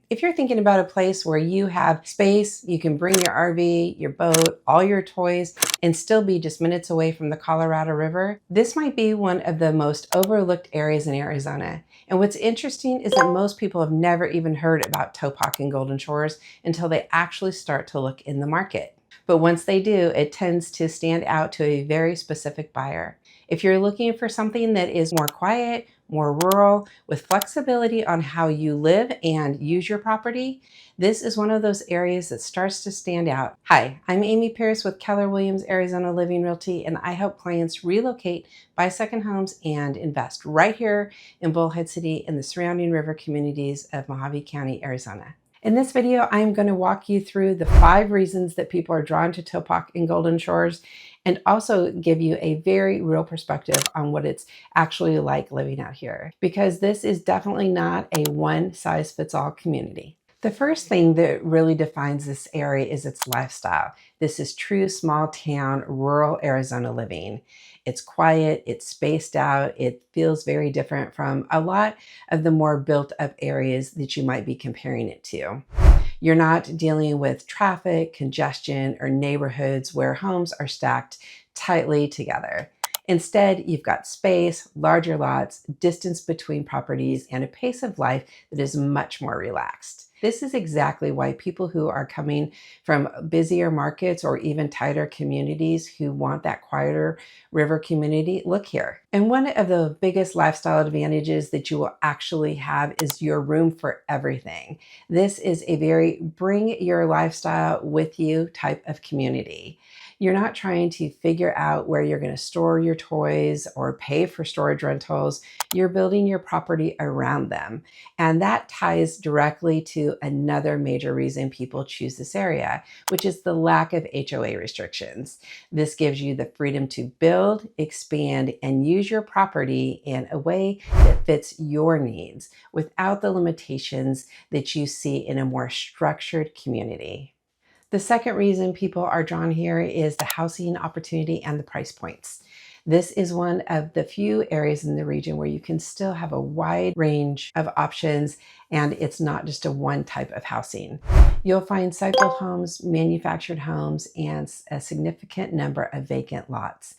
If you're thinking about a place where you have space, you can bring your RV, your boat, all your toys, and still be just minutes away from the Colorado River, this might be one of the most overlooked areas in Arizona. And what's interesting is that most people have never even heard about Topock and Golden Shores until they actually start to look in the market. But once they do, it tends to stand out to a very specific buyer. If you're looking for something that is more quiet, more rural, with flexibility on how you live and use your property, this is one of those areas that starts to stand out. Hi, I'm Amy Pierce with Keller Williams Arizona Living Realty, and I help clients relocate, buy second homes, and invest right here in Bullhead City and the surrounding river communities of Mojave County, Arizona. In this video, I'm going to walk you through the 5 reasons that people are drawn to Topock and Golden Shores, and also give you a very real perspective on what it's actually like living out here, because this is definitely not a one-size-fits-all community. The first thing that really defines this area is its lifestyle. This is true small town, rural Arizona living. It's quiet, it's spaced out, it feels very different from a lot of the more built up areas that you might be comparing it to. You're not dealing with traffic, congestion, or neighborhoods where homes are stacked tightly together. Instead, you've got space, larger lots, distance between properties, and a pace of life that is much more relaxed. This is exactly why people who are coming from busier markets or even tighter communities who want that quieter river community look here. And one of the biggest lifestyle advantages that you will actually have is your room for everything. This is a very bring your lifestyle with you type of community. You're not trying to figure out where you're going to store your toys or pay for storage rentals. You're building your property around them. And that ties directly to another major reason people choose this area, which is the lack of HOA restrictions. This gives you the freedom to build, expand, and use your property in a way that fits your needs without the limitations that you see in a more structured community. The second reason people are drawn here is the housing opportunity and the price points. This is one of the few areas in the region where you can still have a wide range of options, and it's not just a one type of housing. You'll find site-built homes, manufactured homes, and a significant number of vacant lots.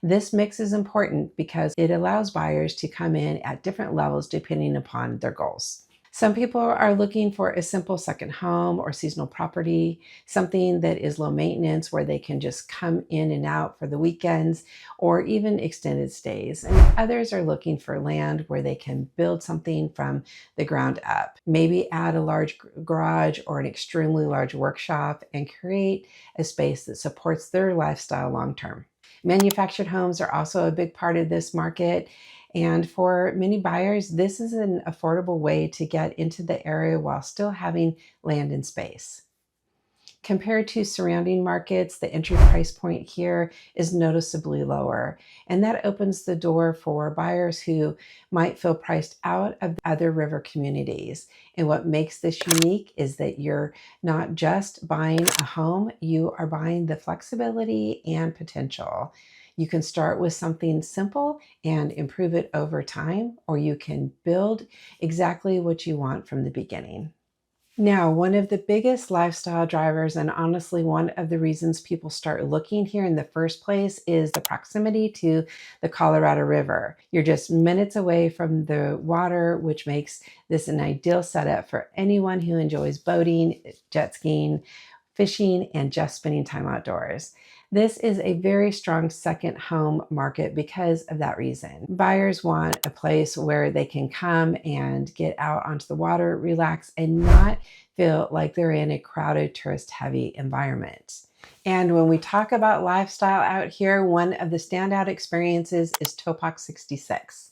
This mix is important because it allows buyers to come in at different levels depending upon their goals. Some people are looking for a simple second home or seasonal property, something that is low maintenance where they can just come in and out for the weekends or even extended stays. And others are looking for land where they can build something from the ground up, maybe add a large garage or an extremely large workshop and create a space that supports their lifestyle long term. Manufactured homes are also a big part of this market. And for many buyers, this is an affordable way to get into the area while still having land and space. Compared to surrounding markets, the entry price point here is noticeably lower. And that opens the door for buyers who might feel priced out of other river communities. And what makes this unique is that you're not just buying a home, you are buying the flexibility and potential. You can start with something simple and improve it over time, or you can build exactly what you want from the beginning. Now, one of the biggest lifestyle drivers, and honestly one of the reasons people start looking here in the first place, is the proximity to the Colorado River. You're just minutes away from the water, which makes this an ideal setup for anyone who enjoys boating, jet skiing, fishing, and just spending time outdoors. This is a very strong second home market because of that reason. Buyers want a place where they can come and get out onto the water, relax, and not feel like they're in a crowded, tourist-heavy environment. And when we talk about lifestyle out here, one of the standout experiences is Topock 66.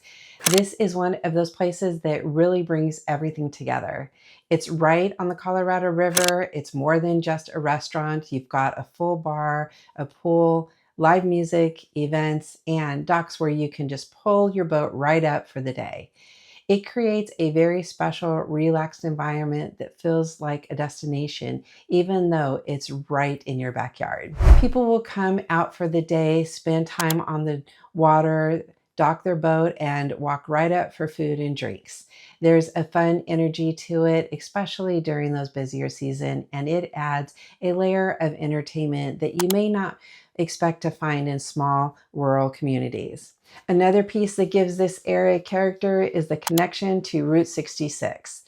This is one of those places that really brings everything together. It's right on the Colorado River. It's more than just a restaurant. You've got a full bar, a pool, live music, events, and docks where you can just pull your boat right up for the day. It creates a very special, relaxed environment that feels like a destination, even though it's right in your backyard. People will come out for the day, spend time on the water, dock their boat and walk right up for food and drinks. There's a fun energy to it, especially during those busier season, and it adds a layer of entertainment that you may not expect to find in small rural communities. Another piece that gives this area character is the connection to Route 66.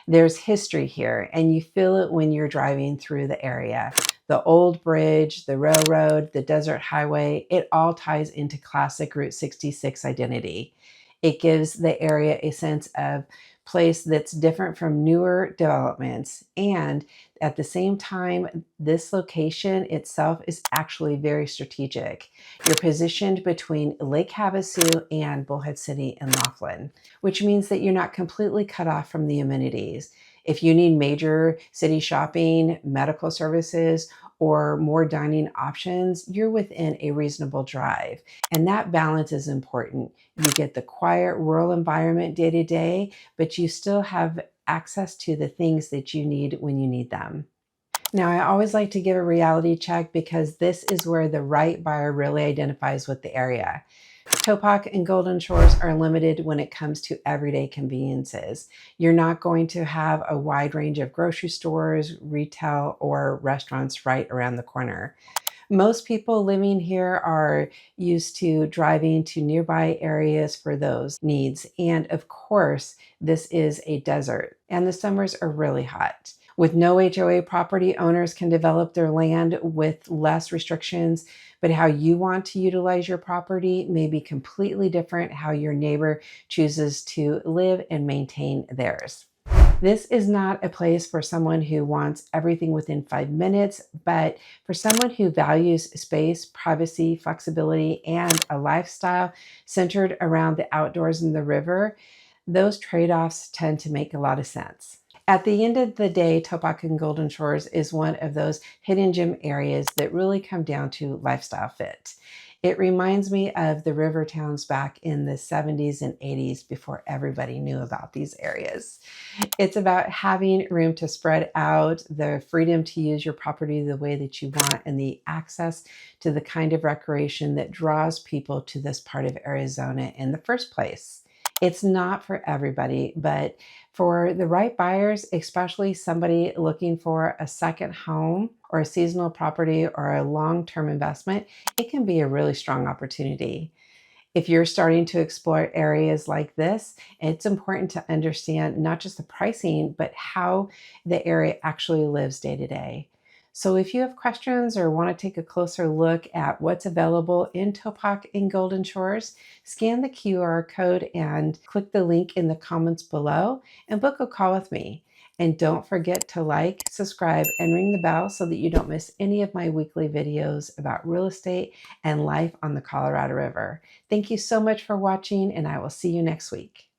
There's history here, and you feel it when you're driving through the area. The old bridge, the railroad, the desert highway, it all ties into classic Route 66 identity. It gives the area a sense of place that's different from newer developments. And at the same time, this location itself is actually very strategic. You're positioned between Lake Havasu and Bullhead City in Laughlin, which means that you're not completely cut off from the amenities. If you need major city shopping, medical services, or more dining options, you're within a reasonable drive. And that balance is important. You get the quiet rural environment day to day, but you still have access to the things that you need when you need them. Now, I always like to give a reality check because this is where the right buyer really identifies with the area. Topock and Golden Shores are limited when it comes to everyday conveniences. You're not going to have a wide range of grocery stores, retail, or restaurants right around the corner. Most people living here are used to driving to nearby areas for those needs. And of course, this is a desert and the summers are really hot. With no HOA, property owners can develop their land with less restrictions, but how you want to utilize your property may be completely different how your neighbor chooses to live and maintain theirs. This is not a place for someone who wants everything within 5 minutes, but for someone who values space, privacy, flexibility, and a lifestyle centered around the outdoors and the river, those trade-offs tend to make a lot of sense. At the end of the day, Topock and Golden Shores is one of those hidden gem areas that really come down to lifestyle fit. It reminds me of the river towns back in the 70s and 80s before everybody knew about these areas. It's about having room to spread out, the freedom to use your property the way that you want, and the access to the kind of recreation that draws people to this part of Arizona in the first place. It's not for everybody, but for the right buyers, especially somebody looking for a second home or a seasonal property or a long-term investment, it can be a really strong opportunity. If you're starting to explore areas like this, it's important to understand not just the pricing, but how the area actually lives day to day. So if you have questions or want to take a closer look at what's available in Topock and Golden Shores, scan the QR code and click the link in the comments below and book a call with me. And don't forget to like, subscribe, and ring the bell so that you don't miss any of my weekly videos about real estate and life on the Colorado River. Thank you so much for watching, and I will see you next week.